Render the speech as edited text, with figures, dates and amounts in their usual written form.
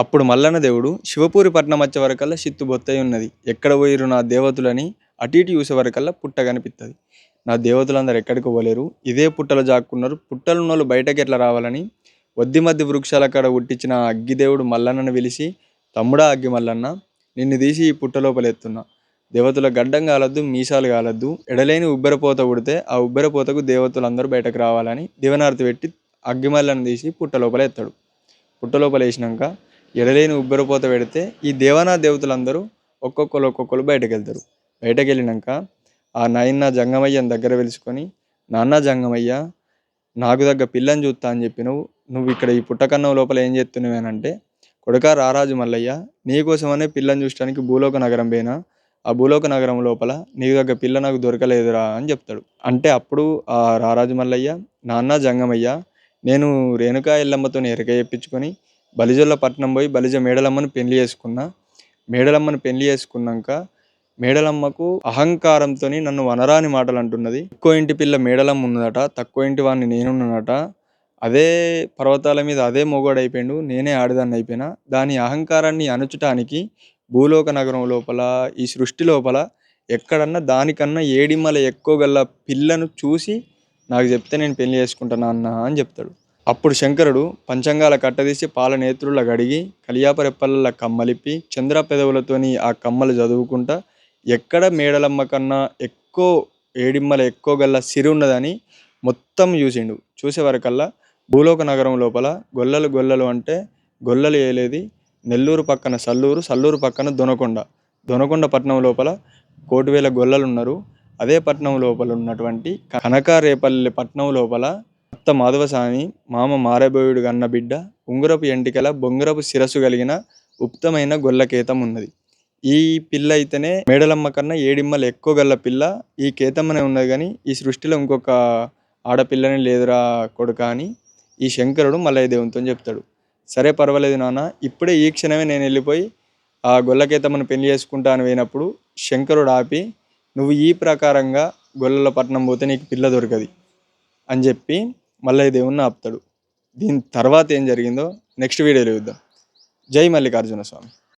అప్పుడు మల్లన్న దేవుడు శివపూరి పట్నం వచ్చే వరకల్లా చిత్తు బొత్తయి ఉన్నది. ఎక్కడ పోయిరు నా దేవతలని అటు ఇటు చూసే వరకల్లా పుట్ట కనిపిస్తుంది. నా దేవతలందరూ ఎక్కడికి పోలేరు, ఇదే పుట్టలో జాక్కున్నారు. పుట్టలున్నోళ్ళు బయటకి ఎట్లా రావాలని వద్ది మధ్య వృక్షాల కాడ పుట్టించిన అగ్గిదేవుడు మల్లన్నను పిలిచి, తమ్ముడా అగ్గి మల్లన్న, నిన్ను తీసి ఈ పుట్ట లోపల ఎత్తున్నా. దేవతల గడ్డం కాలద్దు, మీసాలు కాలద్దు, ఎడలేని ఉబ్బెరపోత పుడితే ఆ ఉబ్బెరపోతకు దేవతలందరూ బయటకు రావాలని దివనార్తి పెట్టి అగ్గిమల్లను తీసి పుట్ట లోపల ఎత్తాడు. పుట్ట లోపల వేసినాక ఎడలేని ఉబ్బెరపోత పెడితే ఈ దేవతలందరూ ఒక్కొక్కరు బయటకు వెళ్తారు. బయటకు వెళ్ళినాక ఆ నాయన్న జంగమయ్యని దగ్గర పిలుచుకొని, నాన్న జంగమయ్య, నాకు దగ్గర పిల్లని చూస్తా అని చెప్పి నువ్వు ఇక్కడ ఈ పుట్టకన్నం లోపల ఏం చేస్తున్నావేనంటే, కొడుకా రారాజు మల్లయ్య, నీకోసమనే పిల్లని చూడటానికి భూలోక నగరం పోయినా, ఆ భూలోక నగరం లోపల నీకు దగ్గర పిల్ల నాకు దొరకలేదురా అని చెప్తాడు. అంటే అప్పుడు ఆ రారాజు మల్లయ్య, నాన్న జంగమయ్య, నేను రేణుకా ఎల్లమ్మతో ఎరక చెప్పించుకొని బలిజొల్ల పట్నం పోయి బలిజ మేడలమ్మను పెళ్లి చేసుకున్నా. మేడలమ్మను పెళ్లి చేసుకున్నాక మేడలమ్మకు అహంకారంతో నన్ను వనరాని మాటలు అంటున్నది. ఎక్కువ ఇంటి పిల్ల మేడలమ్మ ఉన్నదట, తక్కువ ఇంటి వాడిని నేనున్నానట, అదే పర్వతాల మీద అదే మొగోడైపోయిండు, నేనే ఆడదాన్ని అయిపోయినా. దాని అహంకారాన్ని అణుచటానికి భూలోక నగరం లోపల ఈ సృష్టి లోపల ఎక్కడన్నా దానికన్నా ఏడిమ్మల ఎక్కువ గల పిల్లను చూసి నాకు చెప్తే నేను పెళ్లి చేసుకుంటాను అన్న అని చెప్తాడు. అప్పుడు శంకరుడు పంచంగాల కట్టదీసి పాల నేత్రుల గడిగి కలియాపరెప్పల కమ్మలిప్పి చంద్ర పెదవులతోని ఆ కమ్మలు చదువుకుంటా ఎక్కడ మేడలమ్మ కన్నా ఎక్కువ ఏడిమ్మల ఎక్కువ గల్ల సిరి ఉన్నదని మొత్తం చూసిండు. చూసే వరకల్లా భూలోక నగరం లోపల గొల్లలు అంటే గొల్లలు ఏలేది నెల్లూరు పక్కన సల్లూరు, సల్లూరు పక్కన దొనకొండ పట్టణం లోపల 1,000,000 గొల్లలు ఉన్నారు. అదే పట్టణం లోపల ఉన్నటువంటి కనకారేపల్లి పట్టణం లోపల అత్త మాధవస్వామి మామ మారబోయుడు అన్న బిడ్డ ఉంగురపు ఎంటికల బొంగురపు శిరస్సు కలిగిన ఉప్తమైన గొల్లకేతం ఉన్నది. ఈ పిల్ల అయితేనే మేడలమ్మ కన్నా ఏడిమ్మలు ఎక్కువ గల్ల పిల్ల, ఈ కేతమ్మనే ఉన్నది కానీ ఈ సృష్టిలో ఇంకొక ఆడపిల్లనే లేదురా కొడుక అని ఈ శంకరుడు మల్లయ్య దేవునితో చెప్తాడు. సరే పర్వాలేదు నాన్న, ఇప్పుడే ఈ క్షణమే నేను వెళ్ళిపోయి ఆ గొల్లకేతమ్మను పెళ్లి చేసుకుంటా అని పోయినప్పుడు శంకరుడు ఆపి, నువ్వు ఈ ప్రకారంగా గొల్లల పట్నం పోతే నీకు పిల్ల దొరకది అని చెప్పి మల్లయ్య దేవుణ్ణి ఆపుతాడు. దీని తర్వాత ఏం జరిగిందో నెక్స్ట్ వీడియోలో చూద్దాం. జై మల్లికార్జున స్వామి.